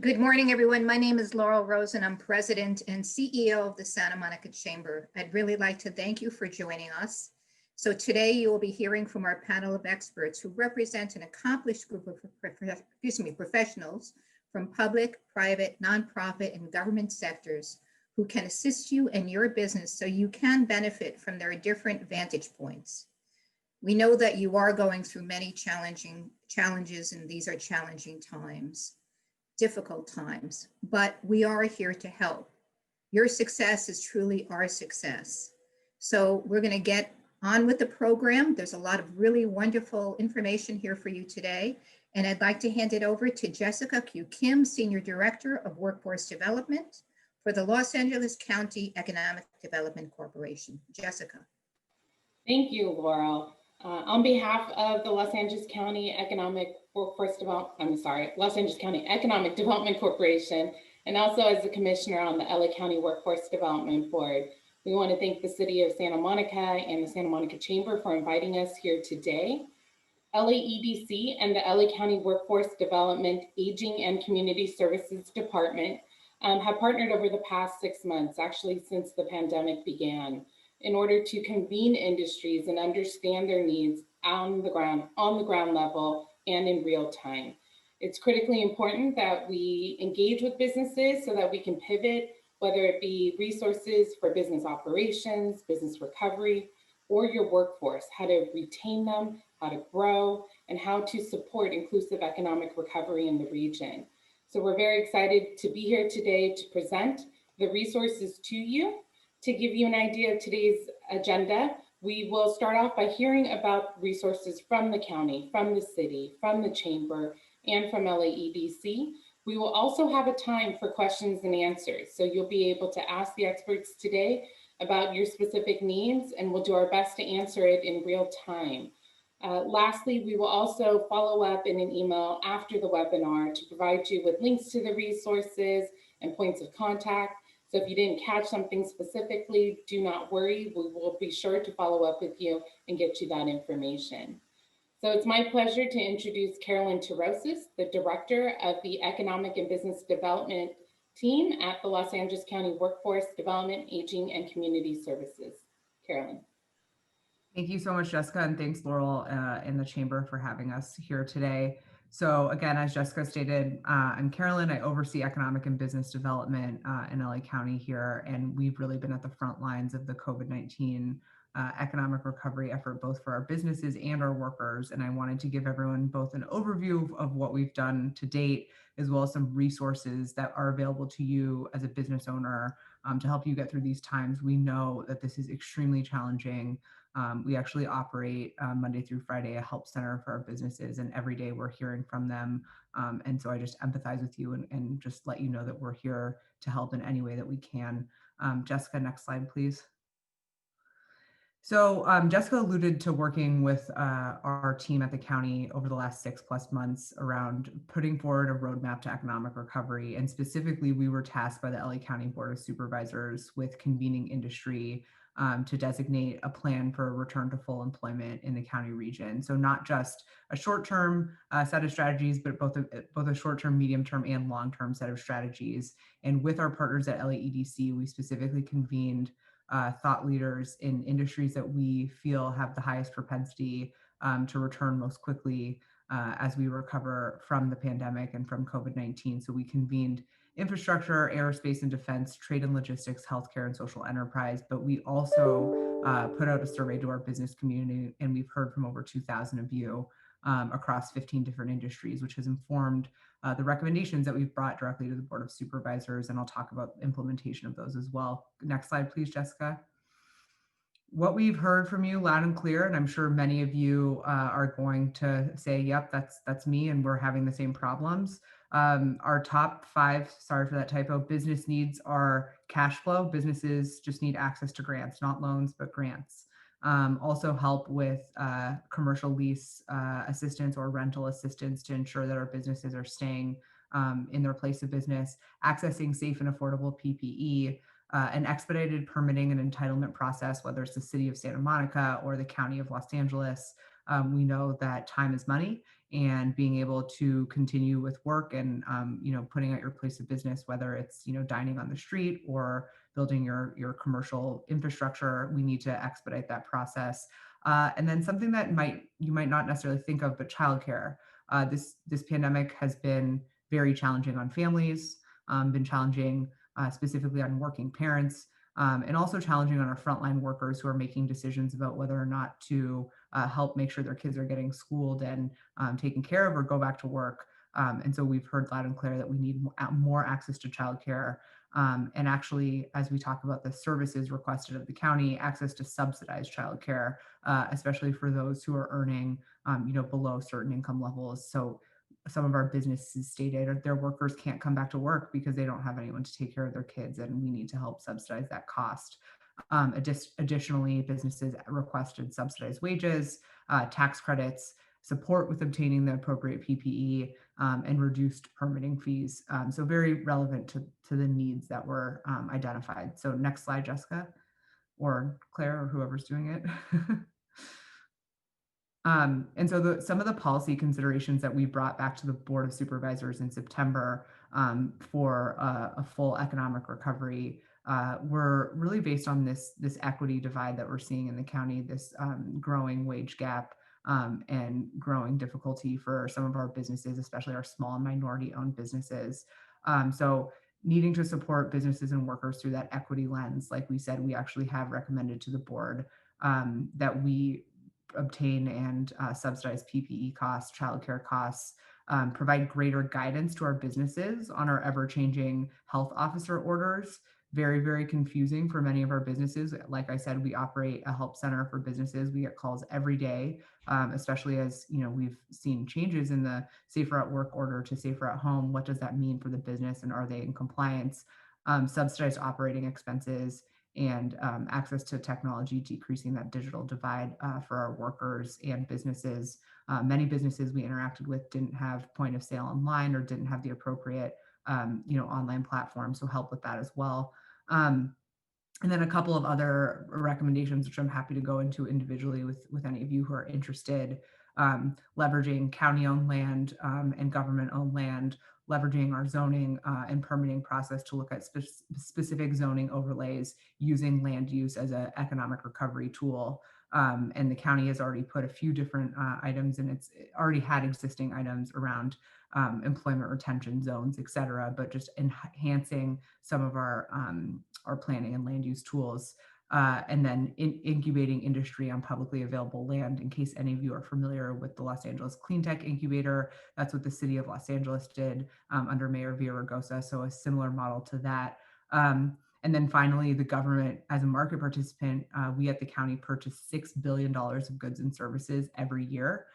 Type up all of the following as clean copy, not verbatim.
Good morning, everyone. My name is Laurel Rosen. I'm President and CEO of the Santa Monica Chamber. I'd really like to thank you for joining us. So today you will be hearing from our panel of experts who represent an accomplished group of professionals from public, private, nonprofit, and government sectors who can assist you and your business so you can benefit from their different vantage points. We know that you are going through many challenging challenges, and these are challenging times, difficult times, but we are here to help. Your success is truly our success. So we're going to get on with the program. There's a lot of really wonderful information here for you today. And I'd like to hand it over to Jessica Q. Kim, Senior Director of Workforce Development for the Los Angeles County Economic Development Corporation. Jessica. Thank you, Laurel. On behalf of the Los Angeles County Los Angeles County Economic Development Corporation, and also as the Commissioner on the LA County Workforce Development Board, we want to thank the City of Santa Monica and the Santa Monica Chamber for inviting us here today. LAEDC and the LA County Workforce Development, Aging and Community Services Department have partnered over the past 6 months, actually since the pandemic began, in order to convene industries and understand their needs on the ground level and in real time. It's critically important that we engage with businesses so that we can pivot, whether it be resources for business operations, business recovery, or your workforce, how to retain them, how to grow, and how to support inclusive economic recovery in the region. So we're very excited to be here today to present the resources to you. To give you an idea of today's agenda, we will start off by hearing about resources from the county, from the city, from the chamber, and from LAEDC. We will also have a time for questions and answers. So you'll be able to ask the experts today about your specific needs, and we'll do our best to answer it in real time. Lastly, we will also follow up in an email after the webinar to provide you with links to the resources and points of contact. So if you didn't catch something specifically, do not worry. We will be sure to follow up with you and get you that information. So it's my pleasure to introduce Carolyn Terosis, the Director of the Economic and Business Development Team at the Los Angeles County Workforce Development, Aging and Community Services. Carolyn. Thank you so much, Jessica, and thanks, Laurel, and the Chamber for having us here today. So again, as Jessica stated, I'm Carolyn. I oversee economic and business development in LA County here, and we've really been at the front lines of the COVID-19 economic recovery effort, both for our businesses and our workers. And I wanted to give everyone both an overview of what we've done to date, as well as some resources that are available to you as a business owner to help you get through these times. We know that this is extremely challenging. We actually operate Monday through Friday a help center for our businesses, and every day we're hearing from them. And so I just empathize with you and just let you know that we're here to help in any way that we can. Jessica, next slide, please. So Jessica alluded to working with our team at the county over the last 6+ months around putting forward a roadmap to economic recovery. And specifically, we were tasked by the LA County Board of Supervisors with convening industry to designate a plan for a return to full employment in the county region. So not just a short-term set of strategies, but both a short-term, medium-term, and long-term set of strategies. And with our partners at LAEDC, we specifically convened thought leaders in industries that we feel have the highest propensity to return most quickly as we recover from the pandemic and from COVID-19. So we convened infrastructure, aerospace and defense, trade and logistics, healthcare, and social enterprise. But we also put out a survey to our business community, and we've heard from over 2,000 of you across 15 different industries, which has informed the recommendations that we've brought directly to the Board of Supervisors, and I'll talk about implementation of those as well. Next slide, please, Jessica. What we've heard from you loud and clear, and I'm sure many of you are going to say, yep, that's me, and we're having the same problems. Our top 5, sorry for that typo, business needs are cash flow. Businesses just need access to grants, not loans, but grants. Also help with commercial lease assistance or rental assistance to ensure that our businesses are staying in their place of business, accessing safe and affordable PPE, an expedited permitting and entitlement process, whether it's the City of Santa Monica or the County of Los Angeles, We know that time is money, and being able to continue with work and putting out your place of business, whether it's dining on the street or building your commercial infrastructure, we need to expedite that process. And then something that you might not necessarily think of, but childcare. This pandemic has been very challenging on families, been challenging specifically on working parents, and also challenging on our frontline workers who are making decisions about whether or not to help make sure their kids are getting schooled and taken care of or go back to work. And so we've heard loud and clear that we need more access to childcare. And actually, as we talk about the services requested of the county, access to subsidized childcare, especially for those who are earning, below certain income levels. So some of our businesses stated their workers can't come back to work because they don't have anyone to take care of their kids, and we need to help subsidize that cost. Additionally, businesses requested subsidized wages, tax credits, support with obtaining the appropriate PPE, and reduced permitting fees. So very relevant to the needs that were identified. So next slide, Jessica, or Claire, or whoever's doing it. And so some of the policy considerations that we brought back to the Board of Supervisors in September for a full economic recovery were really based on this equity divide that we're seeing in the county, this growing wage gap, and growing difficulty for some of our businesses, especially our small and minority-owned businesses. So needing to support businesses and workers through that equity lens, like we said, we actually have recommended to the board that we obtain and subsidize PPE costs, childcare costs, provide greater guidance to our businesses on our ever-changing health officer orders. Very, very confusing for many of our businesses. Like I said, we operate a help center for businesses. We get calls every day, especially as we've seen changes in the safer at work order to safer at home. What does that mean for the business, and are they in compliance? Subsidized operating expenses, and access to technology, decreasing that digital divide for our workers and businesses. Many businesses we interacted with didn't have point of sale online or didn't have the appropriate online platform, so help with that as well. And then a couple of other recommendations, which I'm happy to go into individually with any of you who are interested. Leveraging county-owned land and government-owned land, leveraging our zoning and permitting process to look at specific zoning overlays, using land use as an economic recovery tool. And the county has already put a few different items, and it's already had existing items around employment retention zones, et cetera, but just enhancing some of our planning and land use tools. And then incubating industry on publicly available land. In case any of you are familiar with the Los Angeles Clean Tech Incubator, that's what the city of Los Angeles did under Mayor Villaraigosa. So a similar model to that. And then finally, the government as a market participant, we at the county purchase $6 billion of goods and services every year.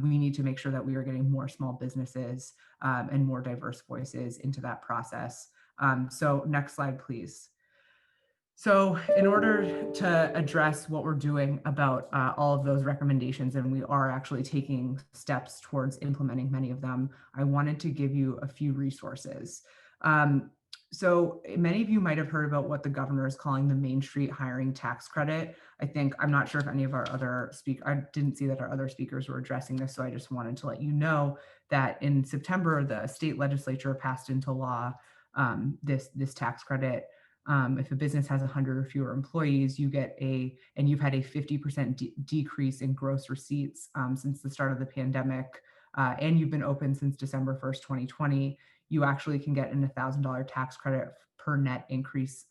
We need to make sure that we are getting more small businesses and more diverse voices into that process. So next slide, please. So in order to address what we're doing about all of those recommendations, and we are actually taking steps towards implementing many of them, I wanted to give you a few resources. So many of you might have heard about what the governor is calling the Main Street Hiring Tax Credit. I'm not sure if any of our other I didn't see that our other speakers were addressing this, so I just wanted to let you know that in September, the state legislature passed into law this tax credit. If a business has 100 or fewer employees, you get and you've had a 50% decrease in gross receipts since the start of the pandemic, and you've been open since December 1st, 2020, you actually can get an $1,000 tax credit per net increase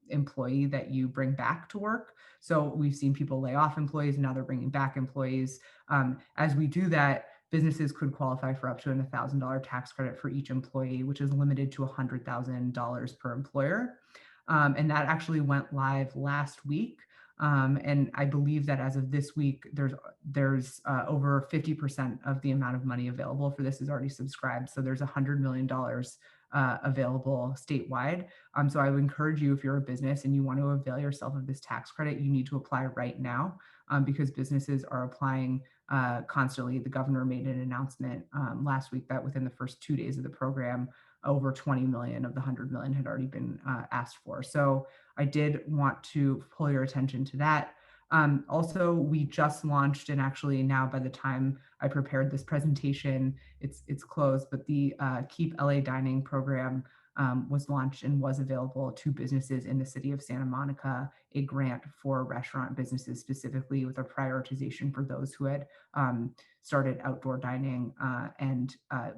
employee that you bring back to work. So we've seen people lay off employees, and now they're bringing back employees. As we do that, businesses could qualify for up to an $1,000 tax credit for each employee, which is limited to $100,000 per employer. And that actually went live last week. And I believe that as of this week, there's over 50% of the amount of money available for this is already subscribed. So there's $100 million available statewide. So I would encourage you, if you're a business and you want to avail yourself of this tax credit, you need to apply right now because businesses are applying constantly. The governor made an announcement last week that within the first 2 days of the program, over 20 million of the 100 million had already been asked for. So I did want to pull your attention to that. Also, we just launched, and actually now by the time I prepared this presentation, it's closed, but the Keep LA Dining program was launched and was available to businesses in the city of Santa Monica, a grant for restaurant businesses specifically with a prioritization for those who had started outdoor dining. And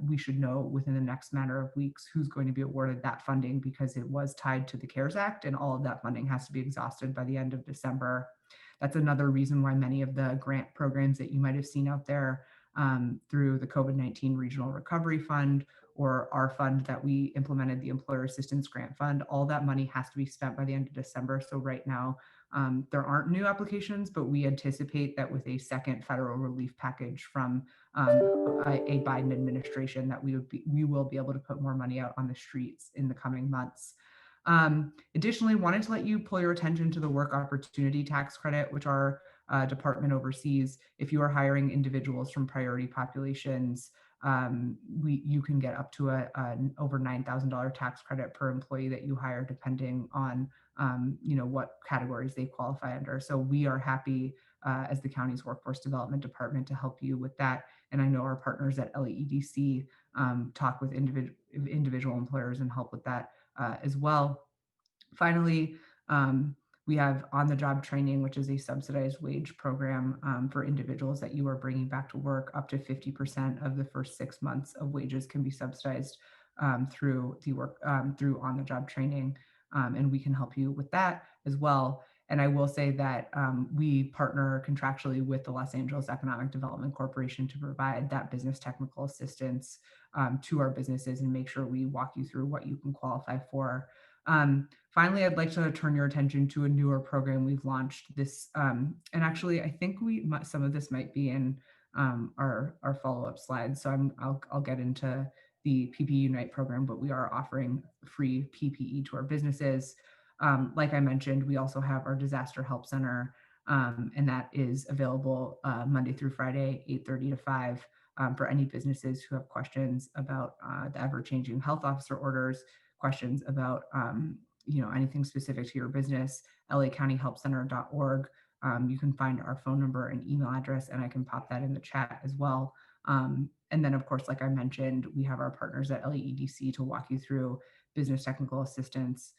we should know within the next matter of weeks who's going to be awarded that funding, because it was tied to the CARES Act and all of that funding has to be exhausted by the end of December. That's another reason why many of the grant programs that you might have seen out there through the COVID-19 Regional Recovery Fund or our fund that we implemented, the Employer Assistance Grant Fund, all that money has to be spent by the end of December. So right now, there aren't new applications, but we anticipate that with a second federal relief package from a Biden administration, that we will be able to put more money out on the streets in the coming months. Additionally, wanted to let you pull your attention to the work opportunity tax credit, which our department oversees. If you are hiring individuals from priority populations, you can get up to an over $9,000 tax credit per employee that you hire, depending on what categories they qualify under. So we are happy as the county's workforce development department to help you with that. And I know our partners at LAEDC talk with individual employers and help with that as well. Finally, we have on-the-job training, which is a subsidized wage program for individuals that you are bringing back to work. Up to 50% of the first 6 months of wages can be subsidized through on-the-job training, and we can help you with that as well. And I will say that we partner contractually with the Los Angeles Economic Development Corporation to provide that business technical assistance to our businesses and make sure we walk you through what you can qualify for. Finally, I'd like to turn your attention to a newer program we've launched this, and actually I think some of this might be in our follow-up slides. So I'll get into the PPE Unite program, but we are offering free PPE to our businesses. Like I mentioned, we also have our Disaster Help Center, and that is available Monday through Friday, 8:30 to 5, for any businesses who have questions about the ever-changing health officer orders, questions about anything specific to your business. lacountyhelpcenter.org. You can find our phone number and email address, and I can pop that in the chat as well. And then, of course, like I mentioned, we have our partners at LAEDC to walk you through business technical assistance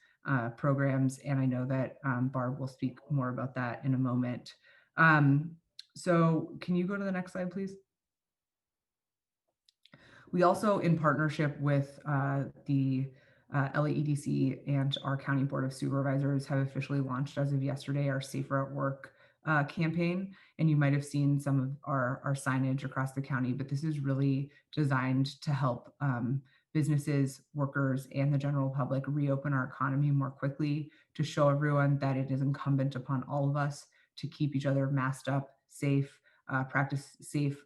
programs. And I know that Barb will speak more about that in a moment. So can you go to the next slide, please? We also, in partnership with the LAEDC and our County Board of Supervisors, have officially launched as of yesterday our Safer at Work campaign. And you might have seen some of our signage across the county, but this is really designed to help businesses, workers, and the general public reopen our economy more quickly, to show everyone that it is incumbent upon all of us to keep each other masked up, safe, practice safe,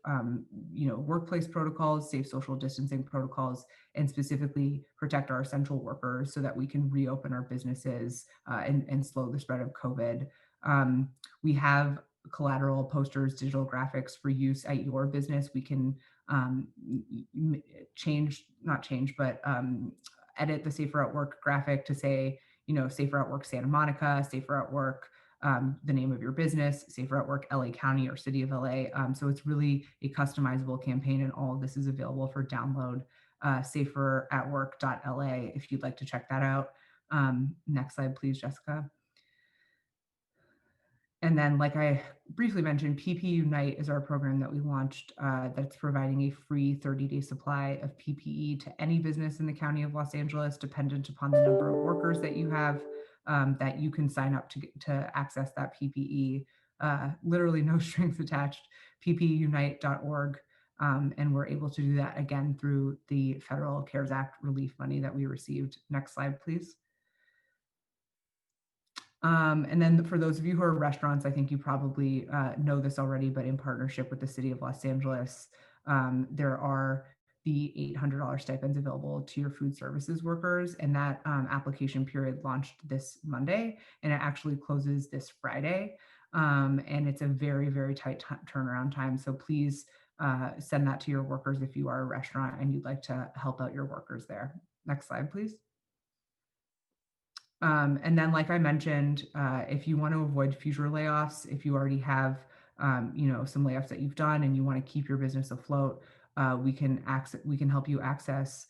workplace protocols, safe social distancing protocols, and specifically protect our essential workers so that we can reopen our businesses and slow the spread of COVID. We have collateral, posters, digital graphics for use at your business. We can edit the Safer at Work graphic to say, Safer at Work Santa Monica, Safer at Work the name of your business, Safer at Work LA County or City of LA. So it's really a customizable campaign, and all of this is available for download. saferatwork.la if you'd like to check that out. Next slide, please, Jessica. And then, like I briefly mentioned, PPE Unite is our program that we launched that's providing a free 30-day supply of PPE to any business in the County of Los Angeles, dependent upon the number of workers that you have, that you can sign up to access that PPE. Literally no strings attached, ppuniite.org. And we're able to do that again through the federal CARES Act relief money that we received. Next slide, please. And then for those of you who are restaurants, I think you probably know this already, but in partnership with the City of Los Angeles, there are the $800 stipends available to your food services workers. And that application period launched this Monday, and it actually closes this Friday. And it's a very, very tight turnaround time. So please send that to your workers if you are a restaurant and you'd like to help out your workers there. Next slide, please. And then, like I mentioned, if you want to avoid future layoffs, if you already have, some layoffs that you've done and you want to keep your business afloat, we can help you access,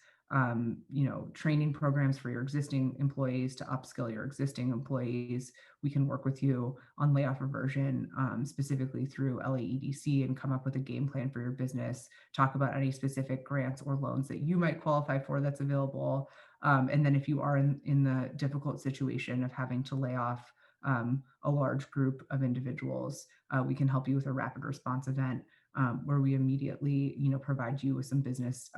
training programs for your existing employees to upskill your existing employees. We can work with you on layoff aversion, specifically through LAEDC, and come up with a game plan for your business. Talk about any specific grants or loans that you might qualify for that's available. And then if you are in the difficult situation of having to lay off a large group of individuals, we can help you with a rapid response event where we immediately, provide you with some business,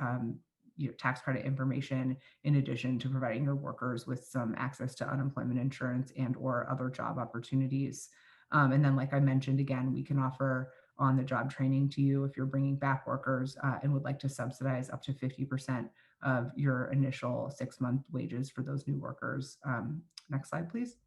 tax credit information, in addition to providing your workers with some access to unemployment insurance and or other job opportunities. And then, like I mentioned, again, we can offer on the job training to you if you're bringing back workers and would like to subsidize up to 50% of your initial 6-month wages for those new workers. Next slide, please.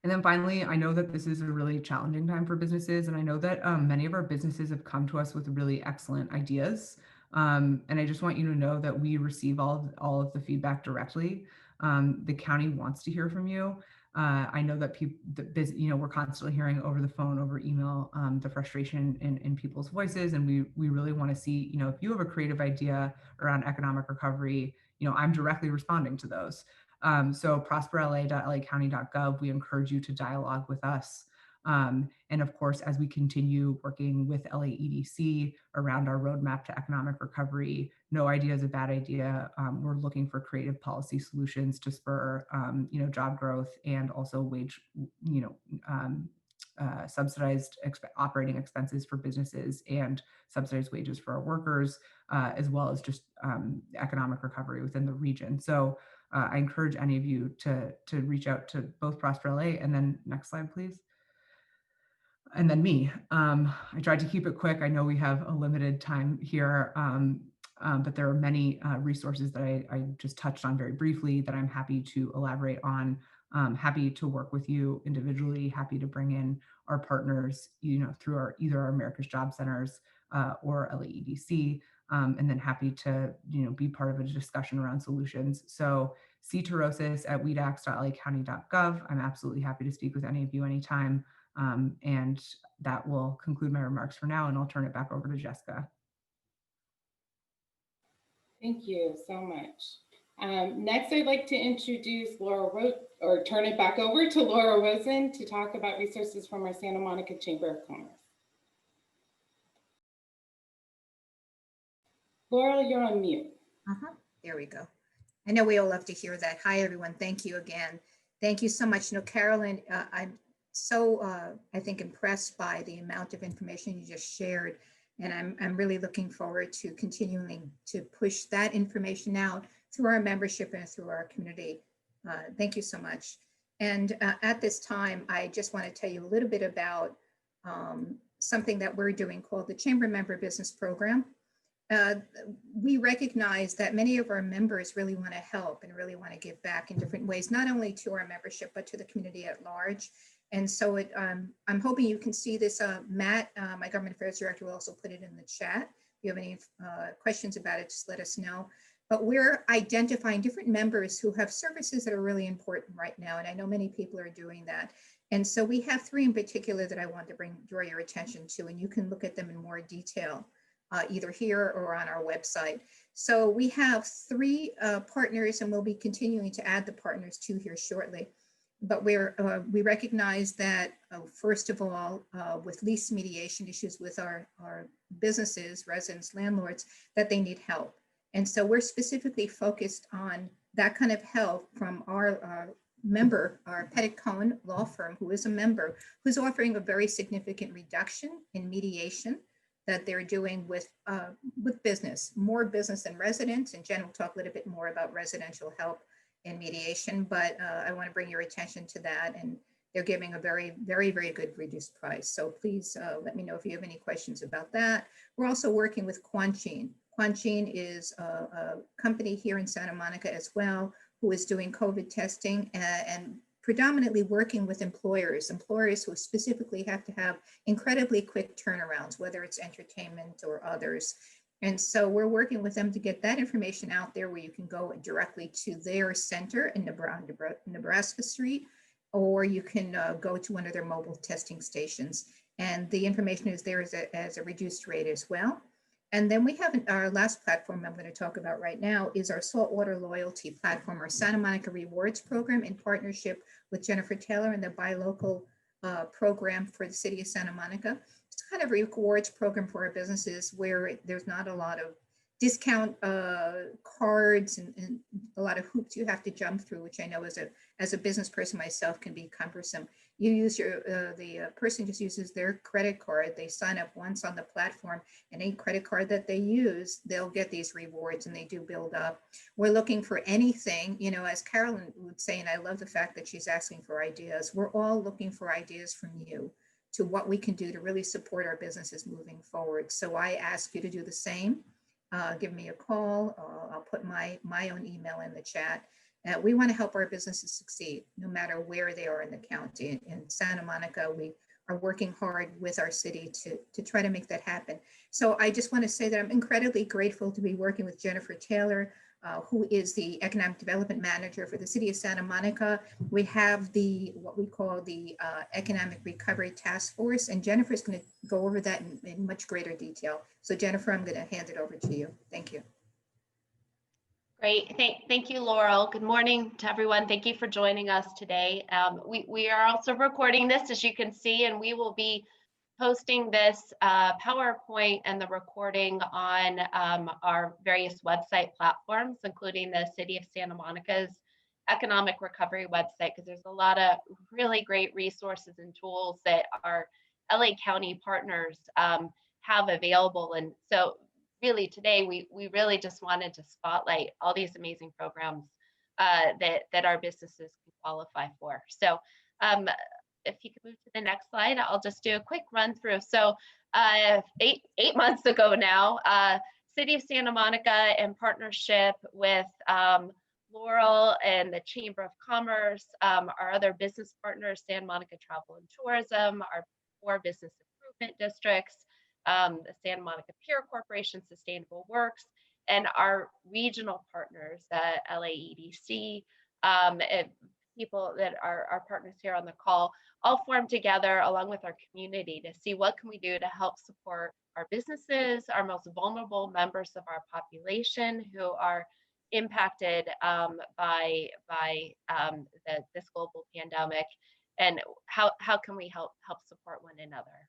And then finally, I know that this is a really challenging time for businesses, and I know that many of our businesses have come to us with really excellent ideas. And I just want you to know that we receive all of the feedback directly. The county wants to hear from you. I know that we're constantly hearing over the phone, over email, the frustration in people's voices, and we really want to see, if you have a creative idea around economic recovery, I'm directly responding to those. So prosperla.lacounty.gov, we encourage you to dialogue with us. And of course, as we continue working with LAEDC around our roadmap to economic recovery, no idea is a bad idea. We're looking for creative policy solutions to spur, job growth and also wage, subsidized operating expenses for businesses and subsidized wages for our workers, as well as just economic recovery within the region. So I encourage any of you to reach out to both Prosper LA, and then next slide, please. And then me. I tried to keep it quick. I know we have a limited time here, but there are many resources that I just touched on very briefly that I'm happy to elaborate on. Happy to work with you individually, happy to bring in our partners, through either our America's Job Centers or LAEDC. And then happy to, be part of a discussion around solutions. So cterosis@weedax.lacounty.gov. I'm absolutely happy to speak with any of you anytime. And that will conclude my remarks for now, and I'll turn it back over to Jessica. Thank you so much. Next, I'd like to introduce turn it back over to Laura Rosen to talk about resources from our Santa Monica Chamber of Commerce. Laura, you're on mute. There we go. I know we all love to hear that. Hi, everyone. Thank you again. Thank you so much. Carolyn, I'm so, I think, impressed by the amount of information you just shared. And I'm really looking forward to continuing to push that information out through our membership and through our community. Thank you so much. And at this time, I just want to tell you a little bit about something that we're doing called the Chamber Member Business Program. We recognize that many of our members really want to help and really want to give back in different ways, not only to our membership, but to the community at large. And so I'm hoping you can see this. Matt, my government affairs director, will also put it in the chat. If you have any questions about it, just let us know. But we're identifying different members who have services that are really important right now. And I know many people are doing that. And so we have 3 in particular that I want to draw your attention to, and you can look at them in more detail, either here or on our website. So we have 3 partners, and we'll be continuing to add the partners to here shortly. But we recognize that, first of all, with lease mediation issues with our businesses, residents, landlords, that they need help. And so we're specifically focused on that kind of help from our member, our Pettit Cohen law firm, who is a member, who's offering a very significant reduction in mediation that they're doing with business, more business than residents. And Jen will talk a little bit more about residential help and mediation, but I want to bring your attention to that. And they're giving a very, very, very good reduced price. So please let me know if you have any questions about that. We're also working with Quanchine. Quanchine is a company here in Santa Monica as well, who is doing COVID testing and predominantly working with employers who specifically have to have incredibly quick turnarounds, whether it's entertainment or others. And so we're working with them to get that information out there where you can go directly to their center in Nebraska Street, or you can go to one of their mobile testing stations. And the information is there as a reduced rate as well. And then we have our last platform I'm going to talk about right now is our saltwater loyalty platform, our Santa Monica Rewards program in partnership with Jennifer Taylor and the Buy Local program for the city of Santa Monica. It's kind of a rewards program for our businesses where there's not a lot of discount cards and a lot of hoops you have to jump through, which I know as a business person myself can be cumbersome. You use the person just uses their credit card. They sign up once on the platform, and any credit card that they use, they'll get these rewards, and they do build up. We're looking for anything, as Carolyn would say, and I love the fact that she's asking for ideas. We're all looking for ideas from you to what we can do to really support our businesses moving forward. So I ask you to do the same. Give me a call. I'll put my own email in the chat. We want to help our businesses succeed, no matter where they are in the county. In Santa Monica, we are working hard with our city to try to make that happen. So I just want to say that I'm incredibly grateful to be working with Jennifer Taylor, who is the Economic Development Manager for the City of Santa Monica. We have what we call the Economic Recovery Task Force, and Jennifer is going to go over that in much greater detail. So Jennifer, I'm going to hand it over to you. Thank you. Great. Thank you, Laurel. Good morning to everyone. Thank you for joining us today. We are also recording this, as you can see, and we will be posting this PowerPoint and the recording on our various website platforms, including the City of Santa Monica's Economic Recovery website, because there's a lot of really great resources and tools that our LA County partners have available. And so really today, we really just wanted to spotlight all these amazing programs that our businesses can qualify for. So if you could move to the next slide, I'll just do a quick run through. So 8 months ago now, City of Santa Monica, in partnership with Laurel and the Chamber of Commerce, our other business partners, Santa Monica Travel and Tourism, our 4 business improvement districts, the Santa Monica Pier Corporation, Sustainable Works, and our regional partners, LAEDC, people that are our partners here on the call, all formed together along with our community to see what can we do to help support our businesses, our most vulnerable members of our population who are impacted by this global pandemic, and how can we help support one another.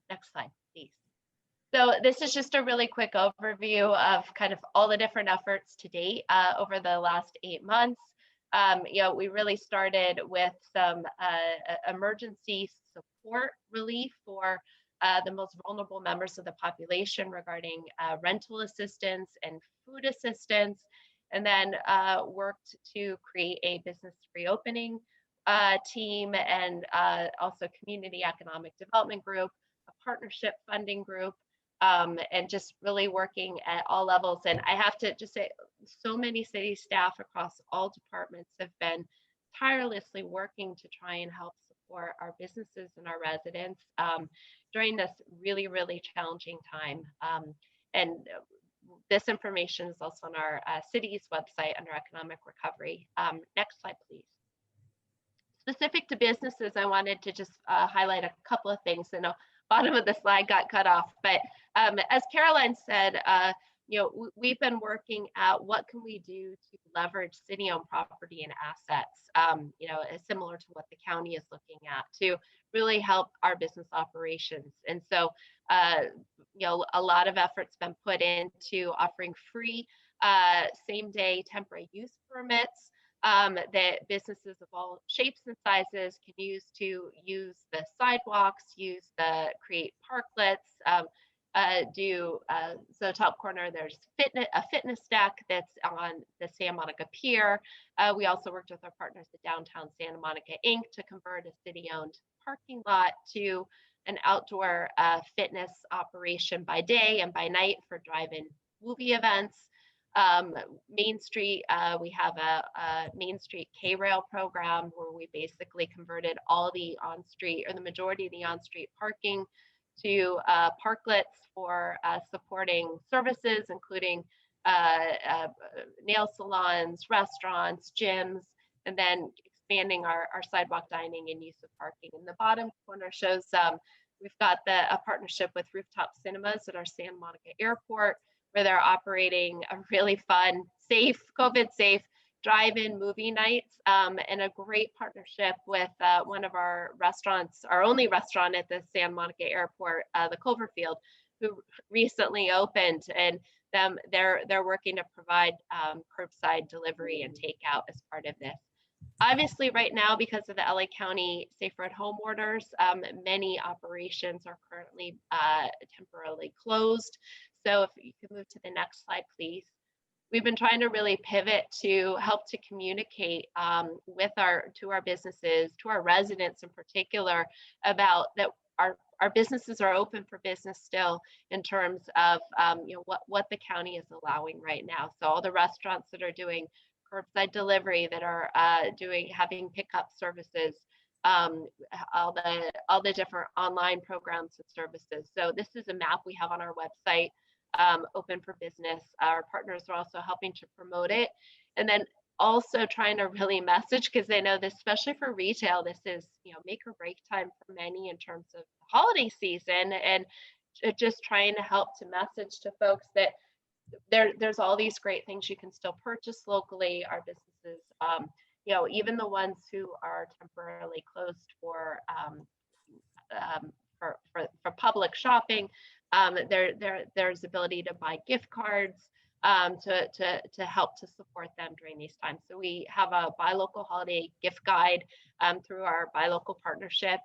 Next slide, please. So this is just a really quick overview of kind of all the different efforts to date over the last 8 months. We really started with some emergency support relief for the most vulnerable members of the population regarding rental assistance and food assistance, and then worked to create a business reopening team and also community economic development group, a partnership funding group, and just really working at all levels. And I have to just say, so many city staff across all departments have been tirelessly working to try and help support our businesses and our residents during this really, really challenging time. And this information is also on our city's website under economic recovery. Next slide, please. Specific to businesses, I wanted to just highlight a couple of things. And the bottom of the slide got cut off, but as Caroline said, we've been working at what can we do to leverage city-owned property and assets, similar to what the county is looking at to really help our business operations. And so, a lot of efforts been put into offering free same-day temporary use permits that businesses of all shapes and sizes can use to use the sidewalks, create parklets, so top corner, there's a fitness stack that's on the Santa Monica Pier. We also worked with our partners at Downtown Santa Monica Inc. to convert a city-owned parking lot to an outdoor fitness operation by day and by night for drive-in movie events. Main Street, we have a Main Street K-Rail program where we basically converted all the on-street or the majority of the on-street parking to parklets for supporting services, including nail salons, restaurants, gyms, and then expanding our sidewalk dining and use of parking. In the bottom corner shows we've got a partnership with Rooftop Cinemas at our Santa Monica Airport, where they're operating a really fun, safe, COVID-safe drive-in movie nights, and a great partnership with one of our restaurants, our only restaurant at the Santa Monica Airport, the Cloverfield, who recently opened, and they're working to provide curbside delivery and takeout as part of this. Obviously, right now, because of the LA County Safer at Home orders, many operations are currently temporarily closed. So if you could move to the next slide, please. We've been trying to really pivot to help to communicate to our businesses, to our residents in particular, about that our businesses are open for business still in terms of what the county is allowing right now. So all the restaurants that are doing curbside delivery, that are having pickup services, all the different online programs and services. So this is a map we have on our website, open for business. Our partners are also helping to promote it, and then also trying to really message, because they know this, especially for retail, this is make or break time for many in terms of the holiday season, and just trying to help to message to folks that there's all these great things you can still purchase locally. Our businesses, even the ones who are temporarily closed for public shopping, there's ability to buy gift cards to help to support them during these times. So we have a Buy Local Holiday gift guide through our Buy Local partnership.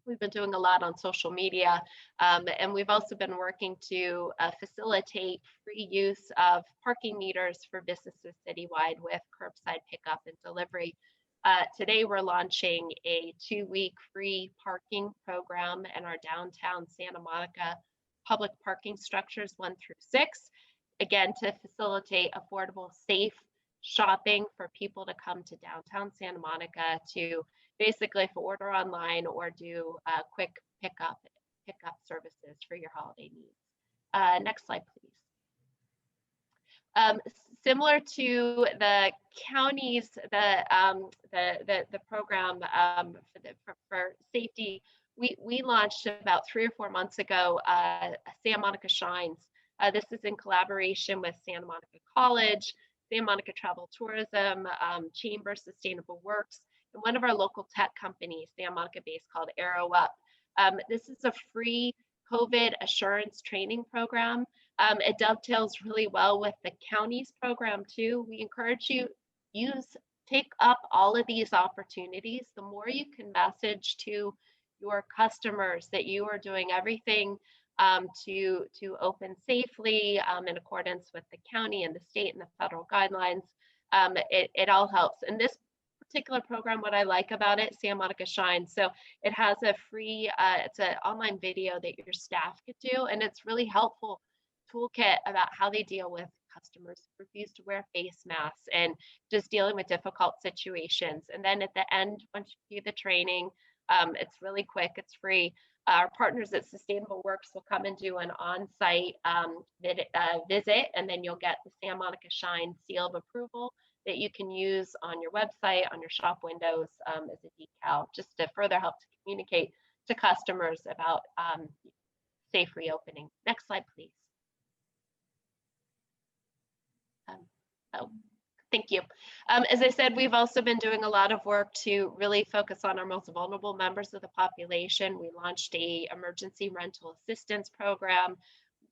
We've been doing a lot on social media, and we've also been working to facilitate free use of parking meters for businesses citywide with curbside pickup and delivery. Today, we're launching a 2-week free parking program in our downtown Santa Monica public parking structures 1 through 6, again, to facilitate affordable, safe shopping for people to come to downtown Santa Monica to basically order online or do quick pickup services for your holiday needs. Next slide, please. Similar to the counties, the program for safety, we launched about 3 or 4 months ago Santa Monica Shines. This is in collaboration with Santa Monica College, Santa Monica Travel Tourism, Chamber Sustainable Works, and one of our local tech companies, Santa Monica based, called Arrow Up. This is a free COVID assurance training program. It dovetails really well with the county's program too. We encourage you, take up all of these opportunities. The more you can message to your customers that you are doing everything to open safely in accordance with the county and the state and the federal guidelines, it all helps. And this particular program, what I like about it, Santa Monica Shine, so it has a free, it's an online video that your staff could do, and it's really helpful toolkit about how they deal with customers who refuse to wear face masks and just dealing with difficult situations. And then at the end, once you do the training, it's really quick, it's free. Our partners at Sustainable Works will come and do an on-site visit, and then you'll get the Santa Monica Shine seal of approval that you can use on your website, on your shop windows as a decal, just to further help to communicate to customers about safe reopening. Next slide, please. Thank you. As I said, we've also been doing a lot of work to really focus on our most vulnerable members of the population. We launched an emergency rental assistance program,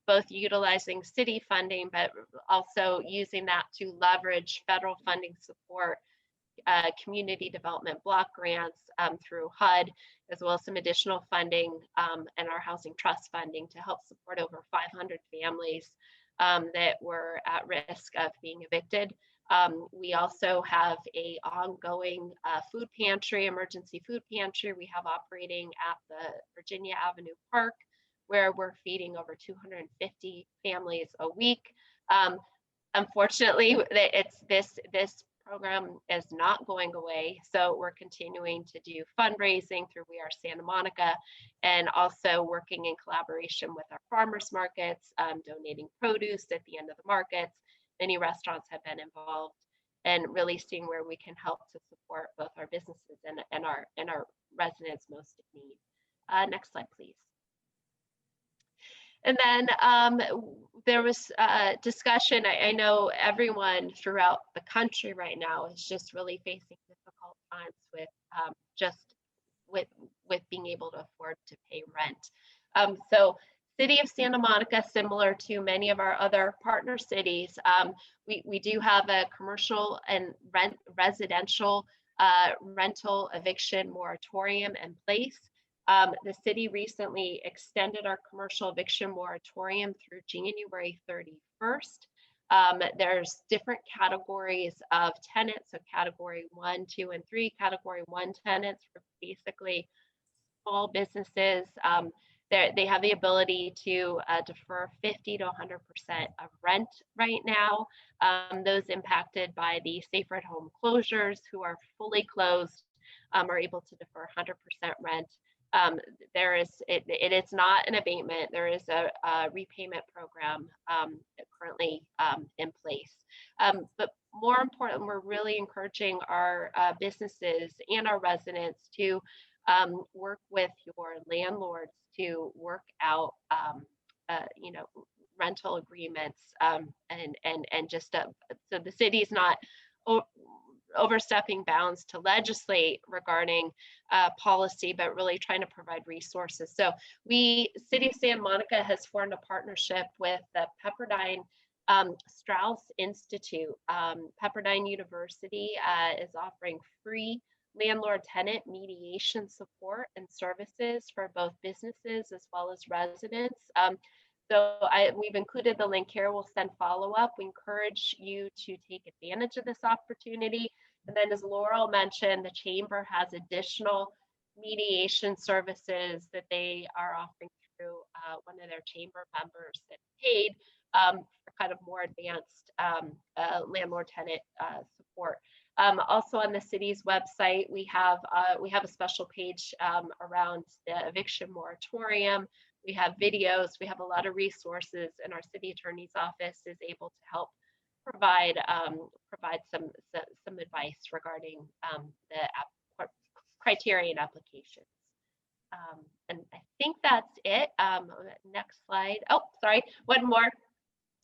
both utilizing city funding, but also using that to leverage federal funding support, community development block grants through HUD, as well as some additional funding and our housing trust funding to help support over 500 families that were at risk of being evicted. We also have an ongoing food pantry, emergency food pantry we have operating at the Virginia Avenue Park, where we're feeding over 250 families a week. Unfortunately, it's this program is not going away. So we're continuing to do fundraising through We Are Santa Monica, and also working in collaboration with our farmers markets, donating produce at the end of the markets. Many restaurants have been involved, and really seeing where we can help to support both our businesses and our residents most in need. Next slide, please. And then there was discussion. I know everyone throughout the country right now is just really facing difficult times with with being able to afford to pay rent. So City of Santa Monica, similar to many of our other partner cities, we do have a commercial and residential rental eviction moratorium in place. The city recently extended our commercial eviction moratorium through January 31st. There's different categories of tenants, so category 1, 2, and 3. Category 1 tenants for basically small businesses. They have the ability to defer 50 to 100% of rent right now. Those impacted by the safer at home closures who are fully closed are able to defer 100% rent. It is not an abatement. There is a repayment program currently in place. But more important, we're really encouraging our businesses and our residents to work with your landlords to work out, rental agreements, and just so the city's not overstepping bounds to legislate regarding policy, but really trying to provide resources. So City of Santa Monica has formed a partnership with the Pepperdine Strauss Institute. Pepperdine University is offering free landlord-tenant mediation support and services for both businesses as well as residents. We've included the link here. We'll send follow-up. We encourage you to take advantage of this opportunity. And then, as Laurel mentioned, the Chamber has additional mediation services that they are offering through one of their Chamber members that paid for kind of more advanced landlord-tenant support. Also on the city's website, we have a special page around the eviction moratorium. We have videos, we have a lot of resources, and our city attorney's office is able to help provide some advice regarding the criteria and applications. And I think that's it. Next slide. Oh, sorry, one more.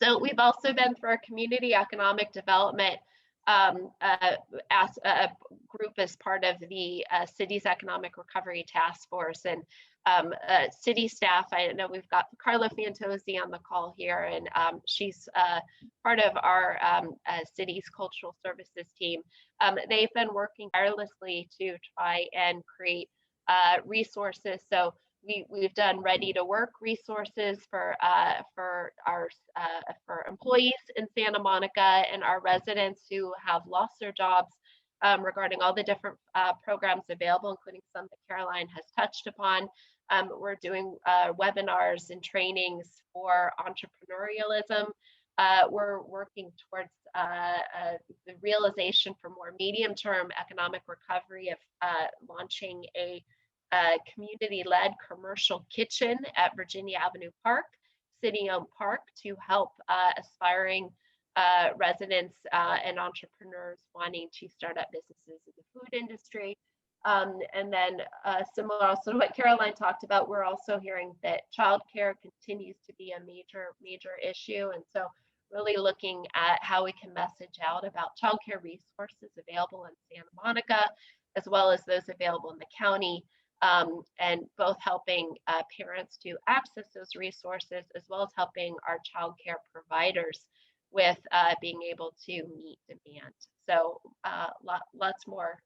So we've also been through our community economic development as a group as part of the city's economic recovery task force, and city staff. I know we've got Carla Fantozzi on the call here, and she's part of our city's cultural services team. They've been working tirelessly to try and create resources. So we've done ready to work resources for employees in Santa Monica and our residents who have lost their jobs, regarding all the different programs available, including some that Caroline has touched upon. We're doing webinars and trainings for entrepreneurialism. We're working towards the realization for more medium-term economic recovery of launching a community-led commercial kitchen at Virginia Avenue Park, city-owned park, to help aspiring residents and entrepreneurs wanting to start up businesses in the food industry. And then similar also to what Caroline talked about, we're also hearing that childcare continues to be a major issue. And so really looking at how we can message out about childcare resources available in Santa Monica, as well as those available in the county, and both helping parents to access those resources, as well as helping our childcare providers with being able to meet demand. So lots more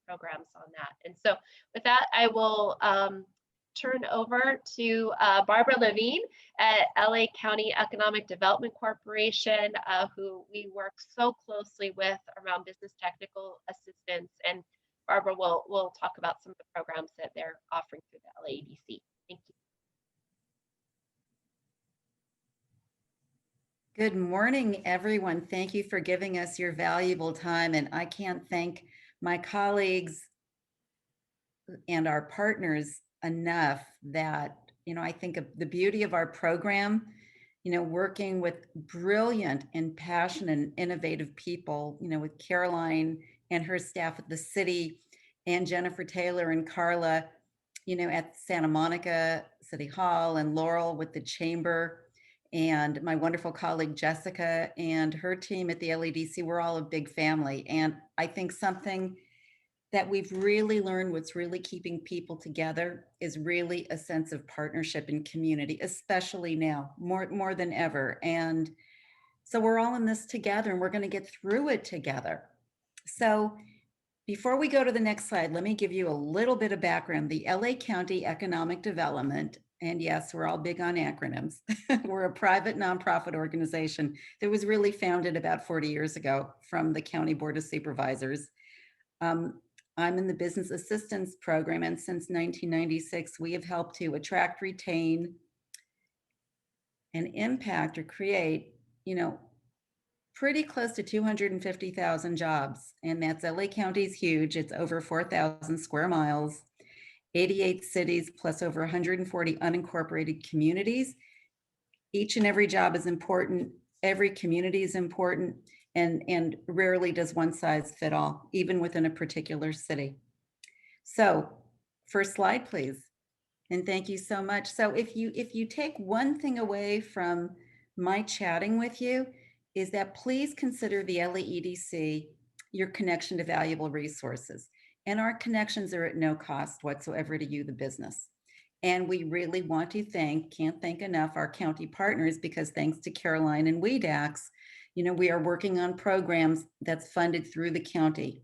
programs on that. And so with that, I will turn over to Barbara Levine at LA County Economic Development Corporation, who we work so closely with around business technical assistance. And Barbara will talk about some of the programs that they're offering through the LADC. Thank you. Good morning, everyone. Thank you for giving us your valuable time. And I can't thank my colleagues and our partners enough that, I think of the beauty of our program, working with brilliant and passionate and innovative people, with Caroline and her staff at the city and Jennifer Taylor and Carla, at Santa Monica City Hall, and Laurel with the chamber, and my wonderful colleague Jessica and her team at the LEDC. We're all a big family. And I think something that we've really learned, what's really keeping people together, is really a sense of partnership and community, especially now, more than ever. And so we're all in this together, and we're going to get through it together. So before we go to the next slide, let me give you a little bit of background. The LA County Economic Development, and yes, we're all big on acronyms. We're a private nonprofit organization that was really founded about 40 years ago from the County Board of Supervisors. I'm in the Business Assistance Program, and since 1996, we have helped to attract, retain, and impact or create, pretty close to 250,000 jobs. And that's LA County's huge. It's over 4,000 square miles, 88 cities, plus over 140 unincorporated communities. Each and every job is important. Every community is important. And rarely does one size fit all, even within a particular city. So first slide, please. And thank you so much. So if you take one thing away from my chatting with you, is that please consider the LAEDC your connection to valuable resources. And our connections are at no cost whatsoever to you, the business. And we really want to can't thank enough our county partners, because thanks to Caroline and WEDAX, we are working on programs that's funded through the county.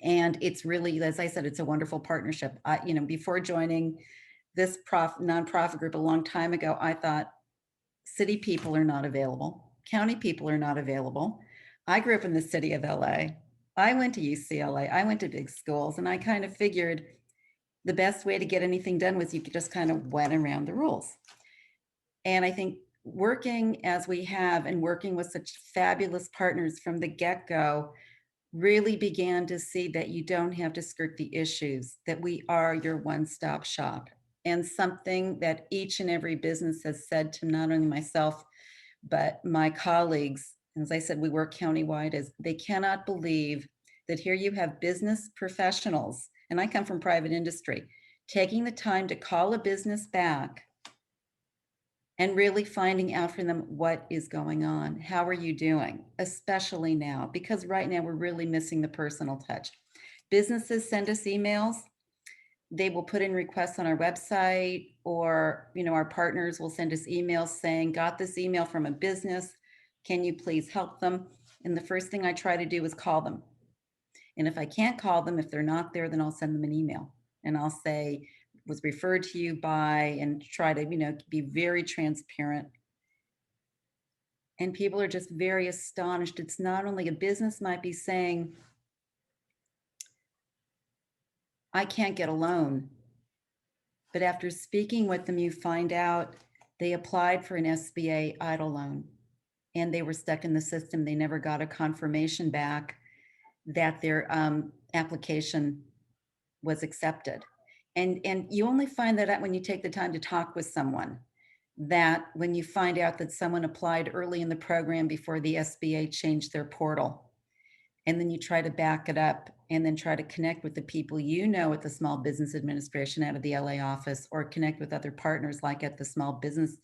And it's really, as I said, it's a wonderful partnership. Before joining this nonprofit group a long time ago, I thought city people are not available. County people are not available. I grew up in the city of LA. I went to UCLA. I went to big schools, and I kind of figured the best way to get anything done was you could just kind of went around the rules. And I think working as we have, and working with such fabulous partners from the get-go, really began to see that you don't have to skirt the issues, that we are your one-stop shop. And something that each and every business has said to not only myself, but my colleagues, as I said, we work countywide, is they cannot believe that here you have business professionals, and I come from private industry, taking the time to call a business back and really finding out from them what is going on. How are you doing? Especially now, because right now we're really missing the personal touch. Businesses send us emails. They will put in requests on our website, or, our partners will send us emails saying, got this email from a business. Can you please help them? And the first thing I try to do is call them. And if I can't call them, if they're not there, then I'll send them an email, and I'll say, was referred to you by, and try to, be very transparent. And people are just very astonished. It's not only a business might be saying, I can't get a loan, but after speaking with them, you find out they applied for an SBA EIDL loan, and they were stuck in the system. They never got a confirmation back that their application was accepted. And you only find that out when you take the time to talk with someone, that when you find out that someone applied early in the program before the SBA changed their portal, and then you try to back it up and then try to connect with the people at the Small Business Administration out of the LA office, or connect with other partners like at the Small Business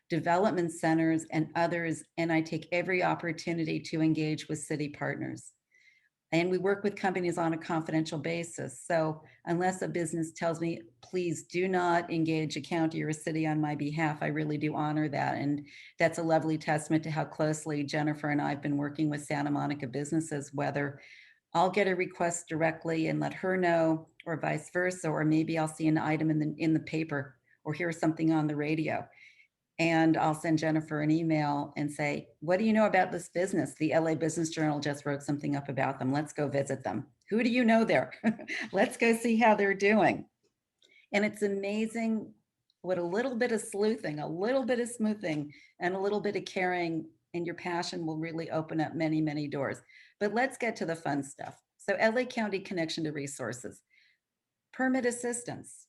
Development Centers and others. And I take every opportunity to engage with city partners. And we work with companies on a confidential basis. So unless a business tells me, please do not engage a county or a city on my behalf, I really do honor that. And that's a lovely testament to how closely Jennifer and I have been working with Santa Monica businesses, whether I'll get a request directly and let her know, or vice versa, or maybe I'll see an item in the paper or hear something on the radio. And I'll send Jennifer an email and say, what do you know about this business? The LA Business Journal just wrote something up about them. Let's go visit them. Who do you know there? Let's go see how they're doing. And it's amazing what a little bit of sleuthing, a little bit of smoothing, and a little bit of caring and your passion will really open up many, many doors. But let's get to the fun stuff. So LA County connection to resources, permit assistance,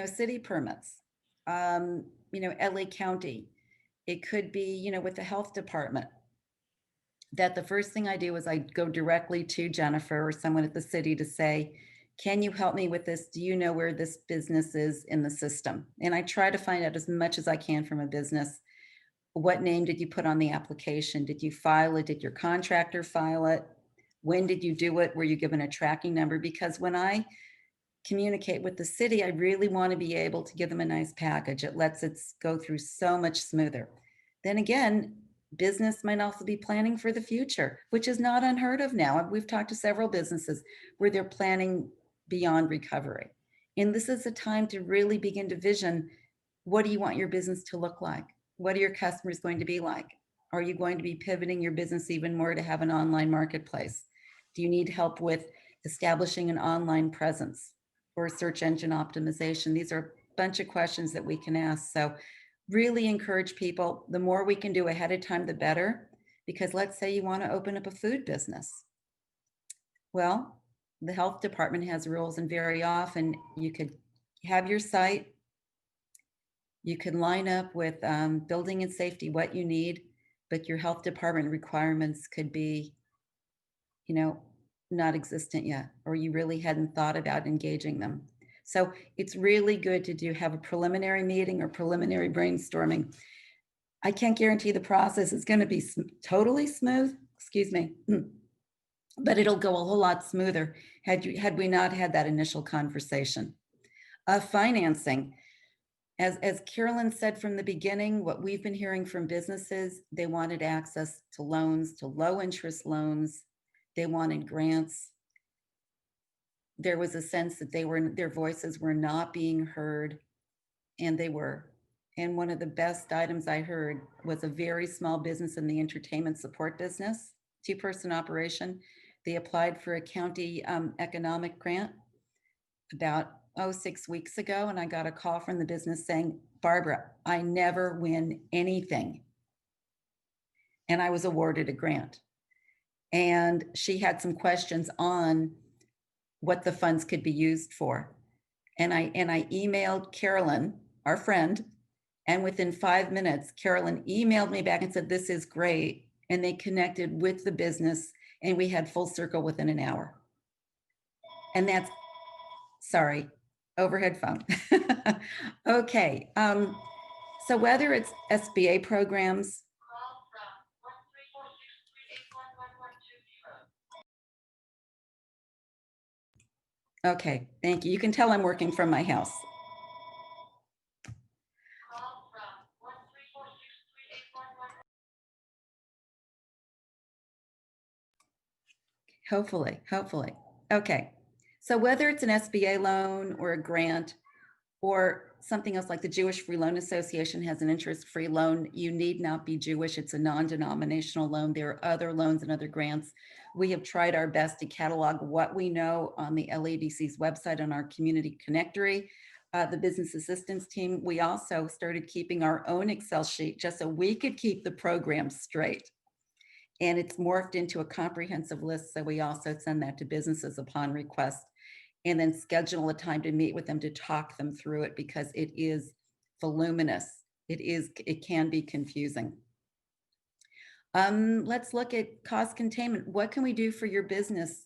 city permits, LA County. It could be, with the health department, that the first thing I do is I go directly to Jennifer or someone at the city to say, can you help me with this? Do you know where this business is in the system? And I try to find out as much as I can from a business. What name did you put on the application? Did you file it? Did your contractor file it? When did you do it? Were you given a tracking number? Because when I communicate with the city, I really want to be able to give them a nice package. It lets it go through so much smoother. Then again, business might also be planning for the future, which is not unheard of now. We've talked to several businesses where they're planning beyond recovery. And this is a time to really begin to vision, what do you want your business to look like? What are your customers going to be like? Are you going to be pivoting your business even more to have an online marketplace? Do you need help with establishing an online presence or search engine optimization? These are a bunch of questions that we can ask. So really encourage people, the more we can do ahead of time, the better. Because let's say you want to open up a food business. Well, the health department has rules, and very often you could have your site, you can line up with building and safety what you need, but your health department requirements could be, not existent yet, or you really hadn't thought about engaging them. So it's really good to have a preliminary meeting or preliminary brainstorming. I can't guarantee the process is going to be totally smooth, excuse me, but it'll go a whole lot smoother had we not had that initial conversation. Financing, as Carolyn said from the beginning, what we've been hearing from businesses, they wanted access to loans, to low interest loans. They wanted grants. There was a sense that their voices were not being heard, and they were. And one of the best items I heard was a very small business in the entertainment support business, 2-person operation. They applied for a county economic grant about 6 weeks ago, and I got a call from the business saying, Barbara, I never win anything. And I was awarded a grant. And she had some questions on what the funds could be used for. And I emailed Carolyn, our friend, and within 5 minutes, Carolyn emailed me back and said, this is great. And they connected with the business, and we had full circle within an hour. And that's, sorry, overhead phone. Okay. So whether it's SBA programs, okay, thank you. You can tell I'm working from my house. Hopefully. Okay. So whether it's an SBA loan or a grant or something else like the Jewish Free Loan Association has an interest-free loan, you need not be Jewish. It's a non-denominational loan. There are other loans and other grants. We have tried our best to catalog what we know on the LADC's website on our community connectory. The business assistance team, we also started keeping our own Excel sheet just so we could keep the program straight. And it's morphed into a comprehensive list. So we also send that to businesses upon request, and then schedule a time to meet with them to talk them through it, because it is voluminous. It can be confusing. Let's look at cost containment. What can we do for your business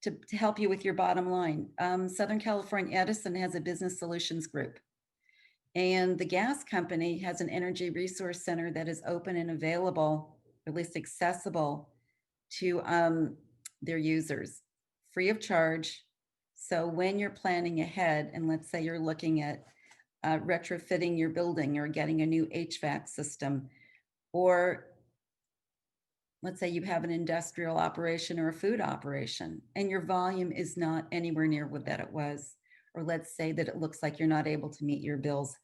to help you with your bottom line? Southern California Edison has a business solutions group, and the gas company has an energy resource center that is open and available, at least accessible to their users, free of charge. So when you're planning ahead, and let's say you're looking at retrofitting your building or getting a new HVAC system, or let's say you have an industrial operation or a food operation and your volume is not anywhere near what that it was, or let's say that it looks like you're not able to meet your bills,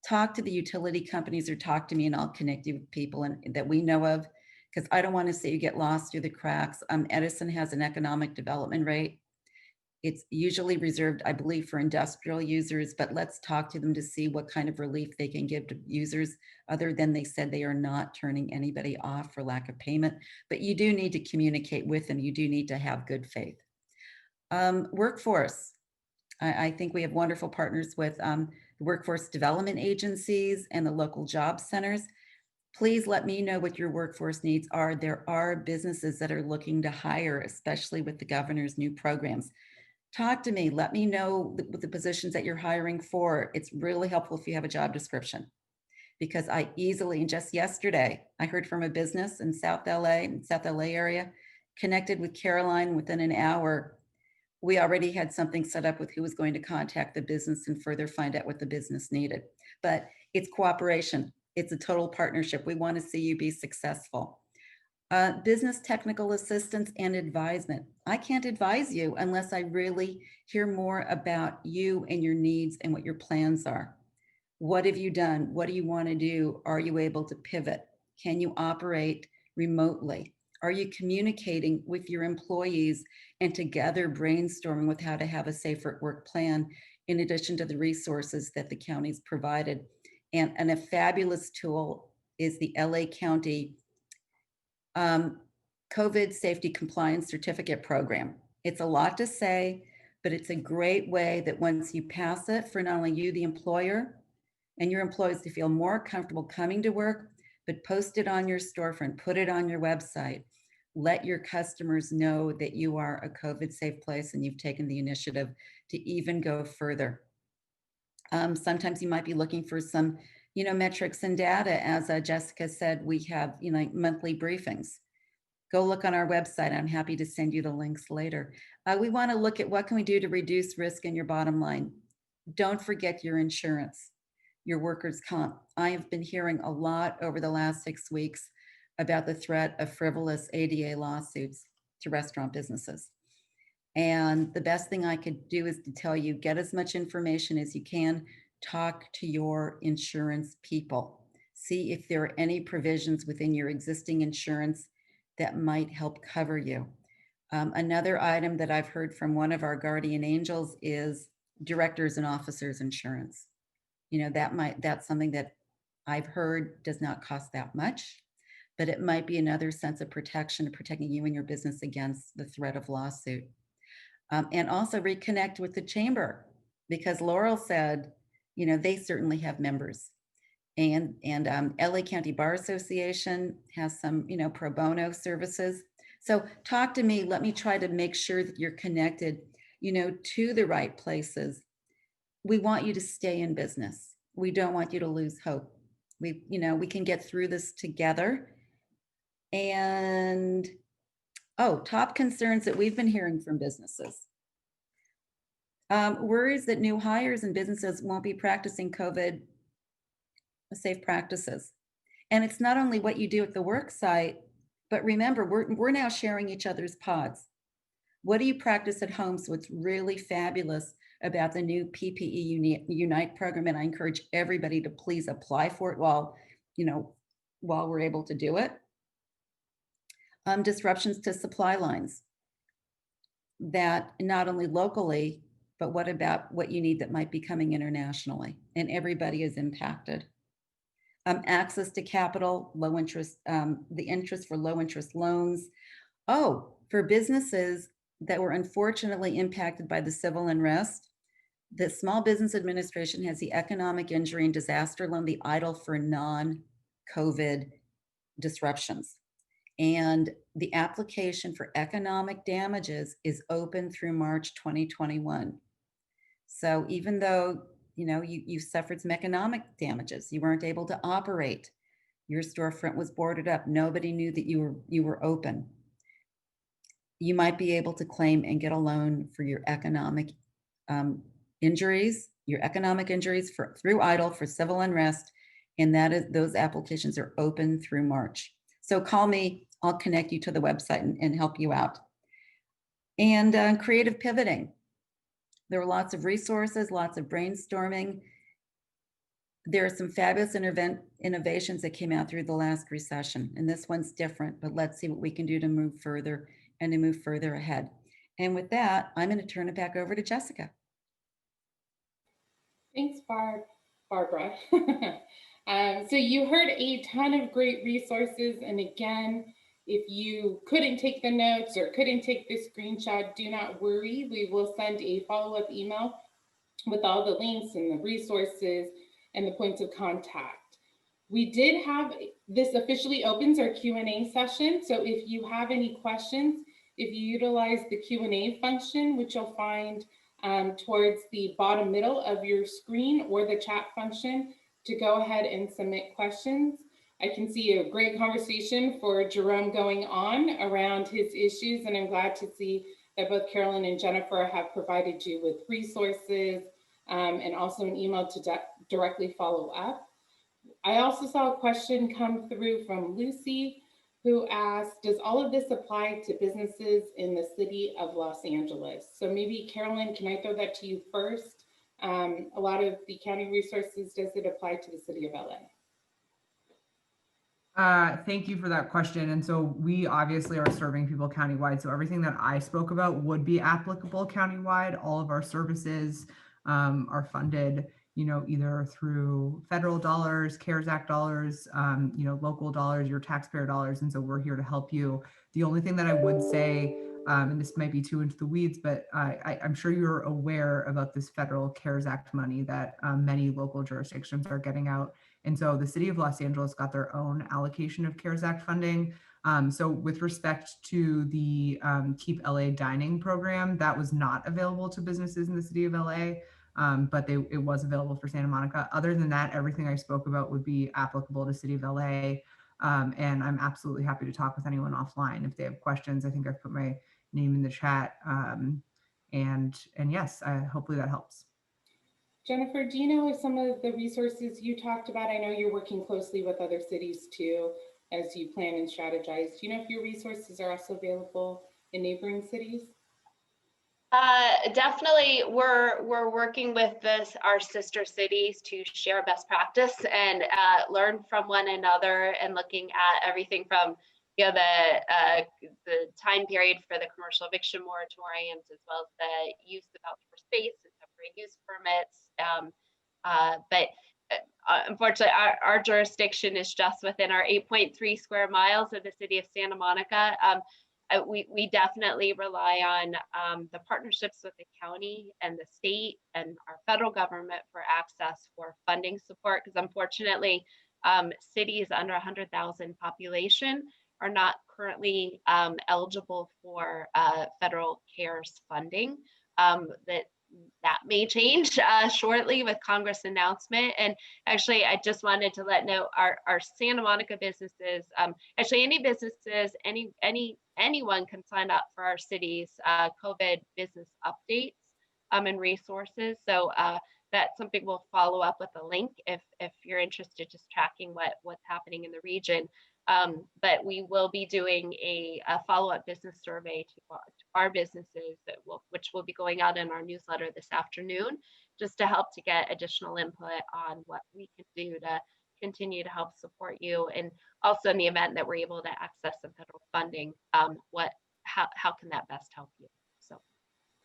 talk to the utility companies or talk to me, and I'll connect you with people that we know of, because I don't want to see you get lost through the cracks. Edison has an economic development rate It's usually reserved, I believe, for industrial users, but let's talk to them to see what kind of relief they can give to users, other than they said they are not turning anybody off for lack of payment. But you do need to communicate with them. You do need to have good faith. Workforce. I think we have wonderful partners with the workforce development agencies and the local job centers. Please let me know what your workforce needs are. There are businesses that are looking to hire, especially with the governor's new programs. Talk to me. Let me know the positions that you're hiring for. It's really helpful if you have a job description, because I easily, and just yesterday, I heard from a business in South LA area, connected with Caroline within an hour. We already had something set up with who was going to contact the business and further find out what the business needed. But it's cooperation. It's a total partnership. We want to see you be successful. Business technical assistance and advisement. I can't advise you unless I really hear more about you and your needs and what your plans are. What have you done? What do you want to do? Are you able to pivot? Can you operate remotely? Are you communicating with your employees and together brainstorming with how to have a safer work plan, in addition to the resources that the county's provided? And a fabulous tool is the LA County COVID Safety Compliance Certificate Program. It's a lot to say, but it's a great way that once you pass it, for not only you, the employer, and your employees to feel more comfortable coming to work, but post it on your storefront, put it on your website. Let your customers know that you are a COVID safe place and you've taken the initiative to even go further. Sometimes you might be looking for some, metrics and data. As Jessica said, we have, monthly briefings. Go look on our website. I'm happy to send you the links later. We want to look at what can we do to reduce risk in your bottom line. Don't forget your insurance, your workers' comp. I have been hearing a lot over the last 6 weeks about the threat of frivolous ADA lawsuits to restaurant businesses. And the best thing I could do is to tell you, get as much information as you can, talk to your insurance people, see if there are any provisions within your existing insurance that might help cover you. Another item that I've heard from one of our guardian angels is directors and officers insurance. That's something that I've heard does not cost that much, but it might be another sense of protection, protecting you and your business against the threat of lawsuit. And also reconnect with the chamber, because Laurel said, they certainly have members. And LA County Bar Association has some, pro bono services. So talk to me. Let me try to make sure that you're connected, to the right places. We want you to stay in business. We don't want you to lose hope. We can get through this together. And top concerns that we've been hearing from businesses. Worries that new hires and businesses won't be practicing COVID safe practices. And it's not only what you do at the work site, but remember, we're now sharing each other's pods. What do you practice at home? So it's really fabulous about the new PPE Unite program. And I encourage everybody to please apply for it while we're able to do it. Disruptions to supply lines, that not only locally, but what about what you need that might be coming internationally? And everybody is impacted. Access to capital, low interest, the interest for low interest loans. For businesses that were unfortunately impacted by the civil unrest, the Small Business Administration has the Economic Injury and Disaster Loan, the EIDL, for non-COVID disruptions. And the application for economic damages is open through March 2021. So even though you suffered some economic damages, you weren't able to operate, your storefront was boarded up, nobody knew that you were open, you might be able to claim and get a loan for your economic injuries, through EIDL for civil unrest, and those applications are open through March. So call me, I'll connect you to the website and help you out. And creative pivoting. There were lots of resources, lots of brainstorming. There are some fabulous innovations that came out through the last recession, and this one's different, but let's see what we can do to move further and to move further ahead. And with that, I'm going to turn it back over to Jessica. Thanks, Barbara. So you heard a ton of great resources. And again, if you couldn't take the notes or couldn't take the screenshot, do not worry. We will send a follow-up email with all the links and the resources and the points of contact. We did have, this officially opens our Q&A session. So if you have any questions, if you utilize the Q&A function, which you'll find towards the bottom middle of your screen, or the chat function, to go ahead and submit questions. I can see a great conversation for Jerome going on around his issues, and I'm glad to see that both Carolyn and Jennifer have provided you with resources and also an email to directly follow up. I also saw a question come through from Lucy, who asked, does all of this apply to businesses in the city of Los Angeles? So maybe Carolyn, can I throw that to you first? A lot of the county resources, does it apply to the city of LA? Thank you for that question. And so we obviously are serving people countywide. So everything that I spoke about would be applicable countywide. All of our services are funded, either through federal dollars, CARES Act dollars, local dollars, your taxpayer dollars. And so we're here to help you. The only thing that I would say, and this might be too into the weeds, but I'm sure you're aware about this federal CARES Act money that many local jurisdictions are getting out. And so the city of Los Angeles got their own allocation of CARES Act funding. So with respect to the Keep LA Dining program, that was not available to businesses in the city of LA, but it was available for Santa Monica. Other than that, everything I spoke about would be applicable to city of LA. And I'm absolutely happy to talk with anyone offline if they have questions. I think I've put my name in the chat. And yes, hopefully that helps. Jennifer, do you know if some of the resources you talked about, I know you're working closely with other cities too, as you plan and strategize. Do you know if your resources are also available in neighboring cities? Definitely, we're working with our sister cities to share best practice and learn from one another, and looking at everything from the time period for the commercial eviction moratoriums, as well as the use of outdoor space and temporary use permits. But unfortunately, our jurisdiction is just within our 8.3 square miles of the city of Santa Monica. We definitely rely on the partnerships with the county and the state and our federal government for access for funding support, because unfortunately, cities under 100,000 population are not currently eligible for federal CARES funding. That may change shortly with Congress announcement. And actually, I just wanted to let know our Santa Monica businesses, actually any businesses, anyone can sign up for our city's COVID business updates and resources. So that's something we'll follow up with a link if you're interested, just tracking what's happening in the region. But we will be doing a follow-up business survey to our businesses which will be going out in our newsletter this afternoon, just to help to get additional input on what we can do to continue to help support you. And also in the event that we're able to access some federal funding, how can that best help you? So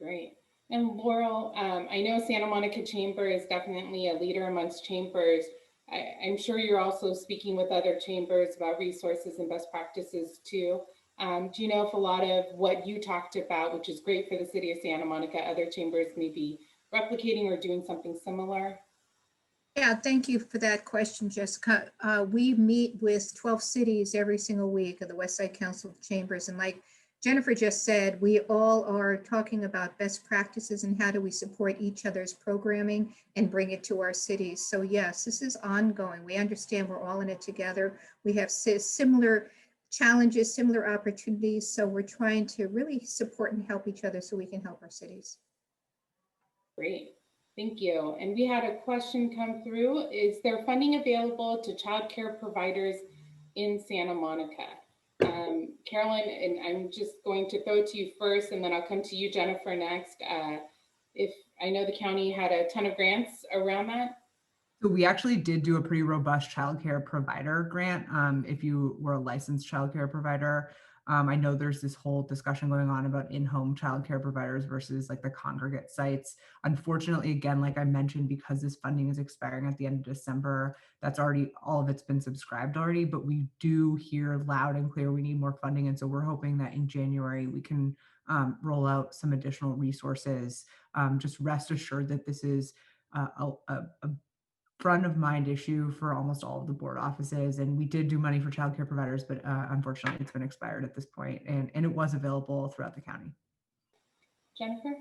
great. And Laurel, I know Santa Monica Chamber is definitely a leader amongst chambers. I'm sure you're also speaking with other chambers about resources and best practices too. Do you know if a lot of what you talked about, which is great for the city of Santa Monica, other chambers may be replicating or doing something similar? Yeah, thank you for that question, Jessica. We meet with 12 cities every single week of the Westside Council of Chambers. And like Jennifer just said, we all are talking about best practices and how do we support each other's programming and bring it to our cities. So yes, this is ongoing. We understand we're all in it together. We have similar challenges, similar opportunities. So we're trying to really support and help each other so we can help our cities. Great, thank you. And we had a question come through. Is there funding available to childcare providers in Santa Monica? Carolyn, and I'm just going to throw it to you first, and then I'll come to you, Jennifer, next. If I know the county had a ton of grants around that. So we actually did do a pretty robust childcare provider grant. If you were a licensed childcare provider, I know there's this whole discussion going on about in-home childcare providers versus like the congregate sites. Unfortunately, again, like I mentioned, because this funding is expiring at the end of December, that's already, all of it's been subscribed already, but we do hear loud and clear we need more funding. And so we're hoping that in January we can roll out some additional resources. Just rest assured that this is a front of mind issue for almost all of the board offices. And we did do money for childcare providers, but unfortunately it's been expired at this point, and it was available throughout the county. Jennifer?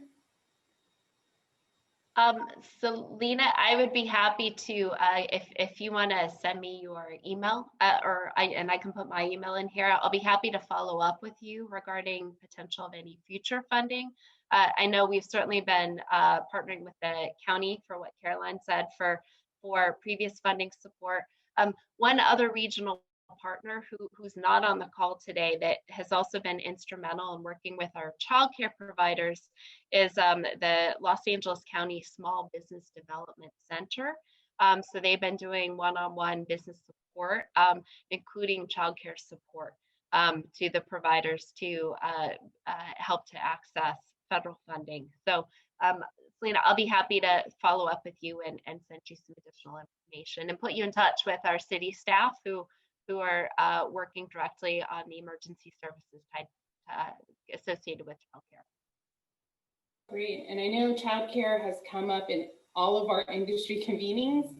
So Lena, I would be happy to, if you want to send me your email, and I can put my email in here, I'll be happy to follow up with you regarding potential of any future funding. I know we've certainly been partnering with the county for what Caroline said for previous funding support. One other regional partner who's not on the call today that has also been instrumental in working with our childcare providers is the Los Angeles County Small Business Development Center. So they've been doing one-on-one business support, including childcare support to the providers to help to access federal funding. So Selena, I'll be happy to follow up with you and send you some additional information and put you in touch with our city staff who are working directly on the emergency services type associated with childcare. Great, and I know childcare has come up in all of our industry convenings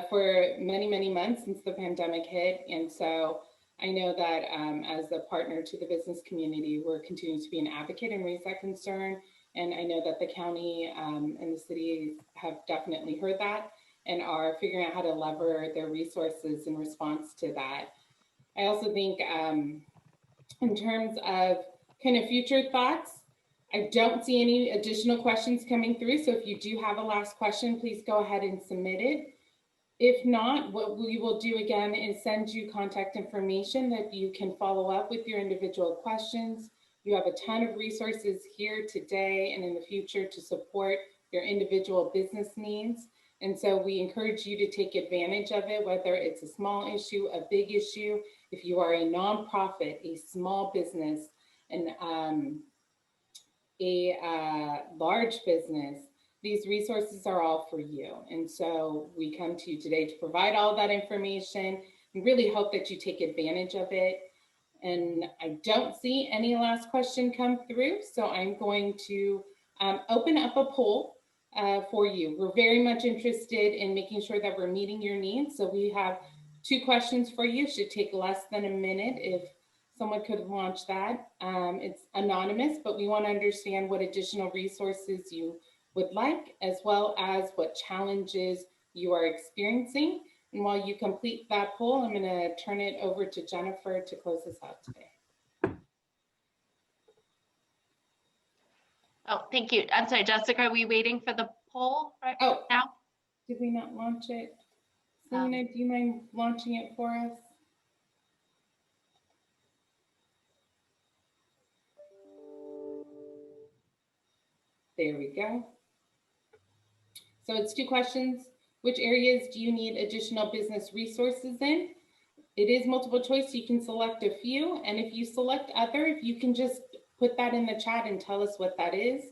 for many, many months since the pandemic hit. And so I know that as a partner to the business community, we're continuing to be an advocate and raise that concern. And I know that the county and the city have definitely heard that and are figuring out how to lever their resources in response to that. I also think in terms of kind of future thoughts, I don't see any additional questions coming through. So if you do have a last question, please go ahead and submit it. If not, what we will do again is send you contact information that you can follow up with your individual questions. You have a ton of resources here today and in the future to support your individual business needs. And so we encourage you to take advantage of it, whether it's a small issue, a big issue. If you are a nonprofit, a small business, and a large business, these resources are all for you. And so we come to you today to provide all that information and really hope that you take advantage of it. And I don't see any last question come through. So I'm going to open up a poll for you. We're very much interested in making sure that we're meeting your needs. So we have 2 questions for you. It should take less than a minute if someone could launch that. It's anonymous, but we want to understand what additional resources you would like, as well as what challenges you are experiencing. And while you complete that poll, I'm going to turn it over to Jennifer to close us out today. Oh, thank you. I'm sorry, Jessica, are we waiting for the poll right now? Did we not launch it? Selena, do you mind launching it for us? There we go. So it's 2 questions. Which areas do you need additional business resources in? It is multiple choice, so you can select a few. And if you select other, if you can just put that in the chat and tell us what that is.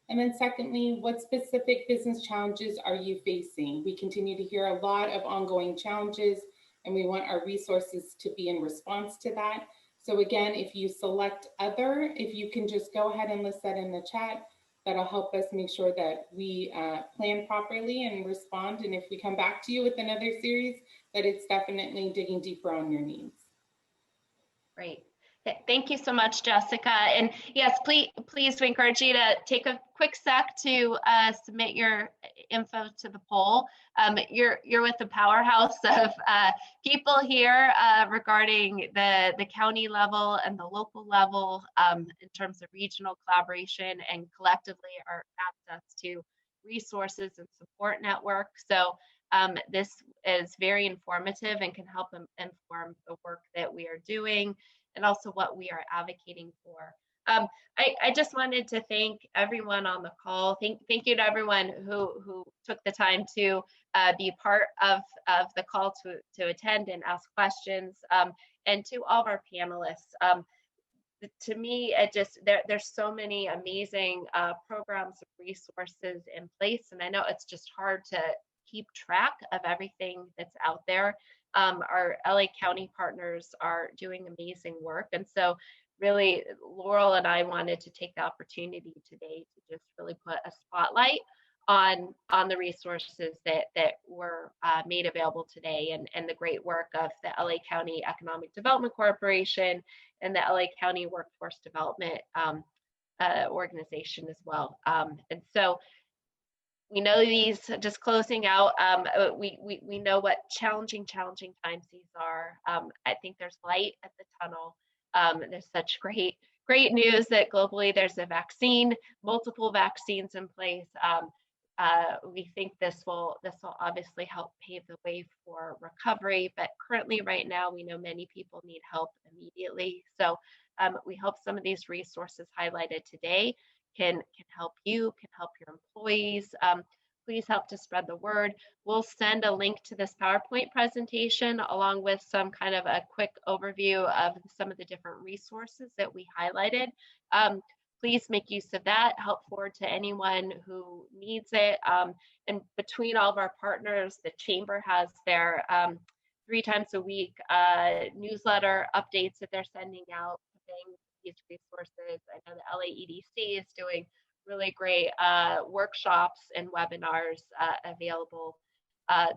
And then secondly, what specific business challenges are you facing? We continue to hear a lot of ongoing challenges, and we want our resources to be in response to that. So again, if you select other, if you can just go ahead and list that in the chat, that'll help us make sure that we plan properly and respond. And if we come back to you with another series, that it's definitely digging deeper on your needs. Great. Thank you so much, Jessica. And yes, please, we encourage you to take a quick sec to submit your info to the poll. You're with the powerhouse of people here regarding the county level and the local level in terms of regional collaboration and collectively our access to resources and support network. So this is very informative and can help inform the work that we are doing and also what we are advocating for. I just wanted to thank everyone on the call. Thank you to everyone who took the time to be part of the call to attend and ask questions, and to all of our panelists. to me, it just there's so many amazing programs and resources in place, and I know it's just hard to keep track of everything that's out there. Our LA County partners are doing amazing work, and so really, Laurel and I wanted to take the opportunity today to just really put a spotlight on the resources that were made available today, and the great work of the LA County Economic Development Corporation and the LA County Workforce Development organization as well. And so we know these, just closing out, we know what challenging times these are. I think there's light at the tunnel. There's such great news that globally there's a vaccine, multiple vaccines in place. We think this will obviously help pave the way for recovery, but currently right now we know many people need help immediately. So we hope some of these resources highlighted today can help you, can help your employees. Please help to spread the word. We'll send a link to this PowerPoint presentation along with some kind of a quick overview of some of the different resources that we highlighted. Please make use of that, help forward to anyone who needs it. And between all of our partners, the Chamber has their 3 times a week newsletter updates that they're sending out, these resources. I know the LA EDC is doing really great workshops and webinars available.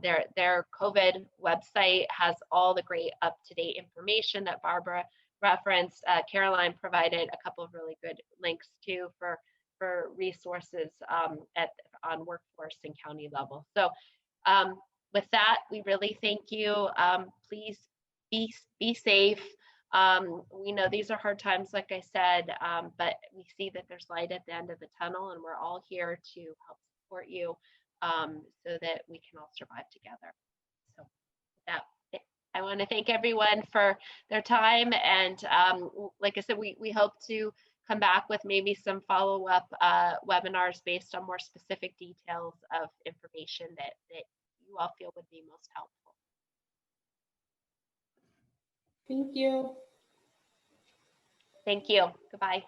Their COVID website has all the great up-to-date information that Barbara referenced. Caroline provided a couple of really good links too for resources on workforce and county level. So with that, we really thank you. Please be safe. We know these are hard times, like I said, but we see that there's light at the end of the tunnel, and we're all here to help support you so that we can all survive together. So with that, I want to thank everyone for their time, and like I said, we hope to come back with maybe some follow-up webinars based on more specific details of information that you all feel would be most helpful. Thank you. Thank you. Goodbye.